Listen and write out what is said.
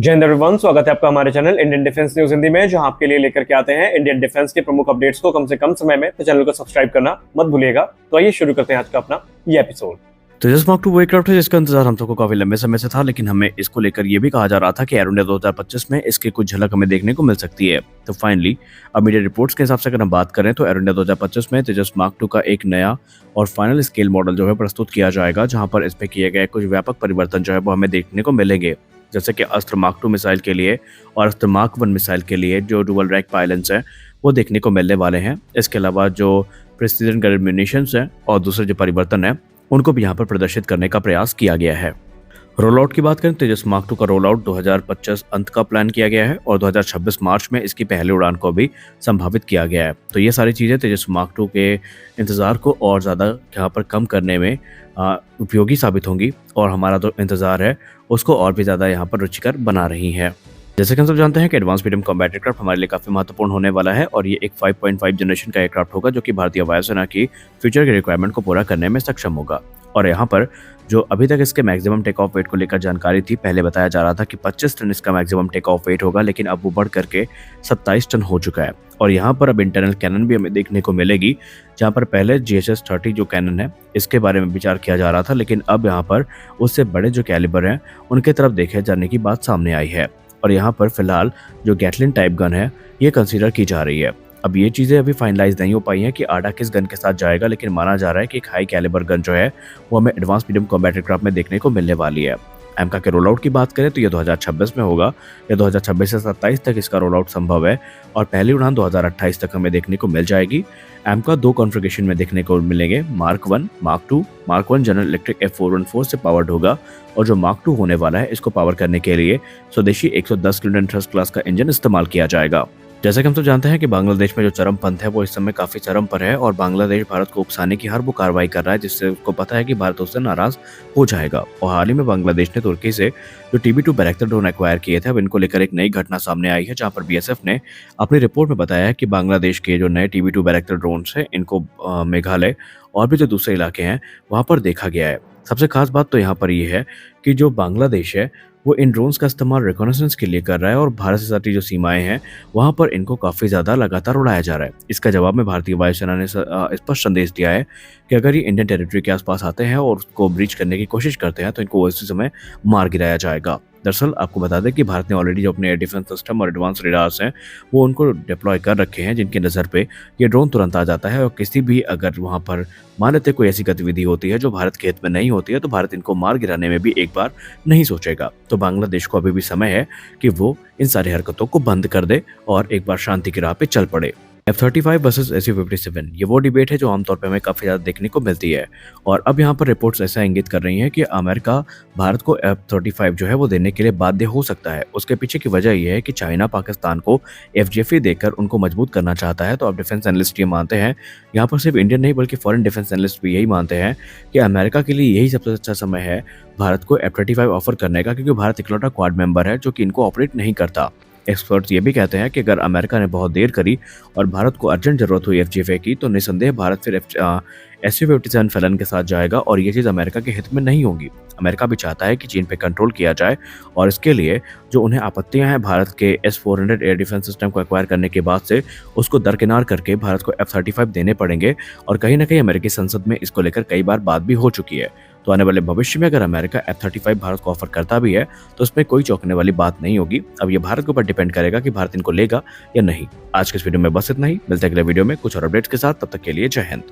जय हिंद एवरीवन, स्वागत है आपका हमारे channel Indian defence news Hindi में, जहां आपके लिए लेकर के आते हैं इंडियन डिफेंस के प्रमुख अपडेट्स को कम से कम समय में। तो चैनल को सब्सक्राइब करना मत भूलिएगा। तो आइए शुरू करते हैं आज का अपना ये एपिसोड। तेजस मार्क 2 वो एयरक्राफ्ट है जिसका इंतजार हम सबको काफी लंबे समय से था, लेकिन हमें इसको लेकर ये भी कहा जा रहा था कि एरो इंडिया 2025 में इसकी कुछ झलक हमें देखने को मिल सकती है। तो फाइनली अब मीडिया रिपोर्ट्स के हिसाब से अगर हम बात करें तो एरो इंडिया 2025 में तेजस मार्क 2 का एक नया और फाइनल स्केल मॉडल जो है प्रस्तुत किया जाएगा, जहां पर इसमें किए गए कुछ व्यापक परिवर्तन जो है वो हमें देखने को मिलेंगे। जैसे कि अस्त्र मार्क 2 मिसाइल के लिए और अस्त्र मार्क 1 मिसाइल के लिए जो डुअल रैक पायलट्स हैं वो देखने को मिलने वाले हैं। इसके अलावा जो प्रिसीजन गाइडेड म्यूनिशंस हैं और दूसरे जो परिवर्तन है उनको भी यहाँ पर प्रदर्शित करने का प्रयास किया गया है। रोल आउट की बात करें, तेजस मार्क 2 का रोल आउट 2025 अंत का प्लान किया गया है और 2026 मार्च में इसकी पहली उड़ान को भी संभावित किया गया है। तो ये सारी चीज़ें तेजस मार्क 2 के इंतज़ार को और ज़्यादा यहाँ पर कम करने में उपयोगी साबित होंगी और हमारा जो इंतज़ार है उसको और भी ज़्यादा यहाँ पर रुचिकर बना रही है। जैसे कि हम सब जानते हैं कि एडवांस मीडियम कॉम्बैट एयरक्राफ्ट हमारे लिए काफ़ी महत्वपूर्ण होने वाला है और ये एक 5.5 जनरेशन का एयरक्राफ्ट होगा जो कि भारतीय वायुसेना की फ्यूचर के रिक्वायरमेंट को पूरा करने में सक्षम होगा। और यहाँ पर जो अभी तक इसके मैक्सिमम टेक ऑफ वेट को लेकर जानकारी थी, पहले बताया जा रहा था कि 25 टन इसका मैक्सिमम टेक ऑफ वेट होगा, लेकिन अब वो बढ़ करके 27 टन हो चुका है। और यहाँ पर अब इंटरनल कैनन भी हमें देखने को मिलेगी, जहाँ पर पहले GHS-30 जो कैनन है इसके बारे में विचार किया जा रहा था, लेकिन अब यहाँ पर उससे बड़े जो कैलिबर हैं उनके तरफ देखे जाने की बात सामने आई है। और यहाँ पर फिलहाल जो गैटलिन टाइप गन है ये कंसीडर की जा रही है। अब ये चीज़ें अभी फाइनलाइज नहीं हो पाई हैं कि आडा किस गन के साथ जाएगा, लेकिन माना जा रहा है कि एक हाई कैलिबर गन जो है वो हमें एडवांस मीडियम कॉम्बैट एयरक्राफ्ट में देखने को मिलने वाली है। एमका के रोल आउट की बात करें तो ये 2026 में होगा या 2026 से 27 तक इसका रोल आउट संभव है और पहली उड़ान 2028 तक हमें देखने को मिल जाएगी। एमका 2 कॉन्फ़िगरेशन में देखने को मिलेंगे, mark 1, mark 2। Mark 1 general electric F414 से पावर्ड होगा और जो मार्क 2 होने वाला है इसको पावर करने के लिए स्वदेशी 110 किलोन्यूटन थ्रस्ट क्लास का इंजन इस्तेमाल किया जाएगा। जैसा कि हम तो जानते हैं कि बांग्लादेश में जो चरमपंथ है वो इस समय काफी चरम पर है और बांग्लादेश भारत को उकसाने की हर वो कार्रवाई कर रहा है जिससे उसको पता है कि भारत उससे नाराज हो जाएगा। और हाल ही में बांग्लादेश ने तुर्की से जो TB2 बैरक्टर ड्रोन एक्वायर किए थे, अब इनको लेकर एक नई घटना सामने आई है, जहां पर BSF ने अपनी रिपोर्ट में बताया है कि बांग्लादेश के जो नए TB2 बैरक्टर ड्रोन है इनको मेघालय और भी जो दूसरे इलाके हैं वहां पर देखा गया है। सबसे खास बात तो यहाँ पर यह है कि जो बांग्लादेश है वो इन ड्रोन्स का इस्तेमाल रिकॉनेसेंस के लिए कर रहा है और भारत से सटी जो सीमाएं हैं वहां पर इनको काफ़ी ज़्यादा लगातार उड़ाया जा रहा है। इसका जवाब में भारतीय वायुसेना ने स्पष्ट संदेश दिया है कि अगर ये इंडियन टेरिटरी के आसपास आते हैं और उसको ब्रीच करने की कोशिश करते हैं तो इनको उसी समय मार गिराया जाएगा। दरअसल आपको बता दें कि भारत ने ऑलरेडी जो अपने एयर डिफेंस सिस्टम और एडवांस रेडार्स हैं वो उनको डिप्लॉय कर रखे हैं, जिनकी नज़र पे ये ड्रोन तुरंत आ जाता है और किसी भी अगर वहाँ पर मान लेते कोई ऐसी गतिविधि होती है जो भारत के हित में नहीं होती है तो भारत इनको मार गिराने में भी एक बार नहीं सोचेगा। तो बांग्लादेश को अभी भी समय है कि वो इन सारी हरकतों को बंद कर दे और एक बार शांति की राह पे चल पड़े। F-35 वर्सेस Su-57 ये वो डिबेट है जो आमतौर पे हमें काफ़ी ज़्यादा देखने को मिलती है और अब यहाँ पर रिपोर्ट्स ऐसा इंगित कर रही हैं कि अमेरिका भारत को F-35 जो है वो देने के लिए बाध्य हो सकता है। उसके पीछे की वजह यह है कि चाइना पाकिस्तान को FJF देकर उनको मजबूत करना चाहता है। तो अब डिफेंस एनालिस्ट ये मानते हैं, यहाँ पर सिर्फ इंडियन नहीं बल्कि फॉरेन डिफेंस एनालिस्ट भी यही मानते हैं कि अमेरिका के लिए यही सबसे अच्छा समय है भारत को F-35 ऑफर करने का, क्योंककि भारत इकलौता क्वाड मेंबर है जो कि इनको ऑपरेट नहीं करता। एक्सपर्ट्स ये भी कहते हैं कि अगर अमेरिका ने बहुत देर करी और भारत को अर्जेंट जरूरत हुई FJF की तो निसंदेह भारत फिर Su-57 फैलन के साथ जाएगा और ये चीज़ अमेरिका के हित में नहीं होगी। अमेरिका भी चाहता है कि चीन पे कंट्रोल किया जाए और इसके लिए जो उन्हें आपत्तियां हैं भारत के S-400 एयर डिफेंस सिस्टम को एक्वायर करने के बाद से उसको दरकिनार करके भारत को F-35 देने पड़ेंगे और कहीं ना कहीं अमेरिकी संसद में इसको लेकर कई बार बात भी हो चुकी है। तो आने वाले भविष्य में अगर अमेरिका F-35 भारत को ऑफर करता भी है तो उसमें कोई चौंकने वाली बात नहीं होगी। अब ये भारत के ऊपर डिपेंड करेगा कि भारत इनको लेगा या नहीं। आज के इस वीडियो में बस इतना ही, मिलते हैं अगले वीडियो में कुछ और अपडेट्स के साथ। तब तक के लिए जय हिंद।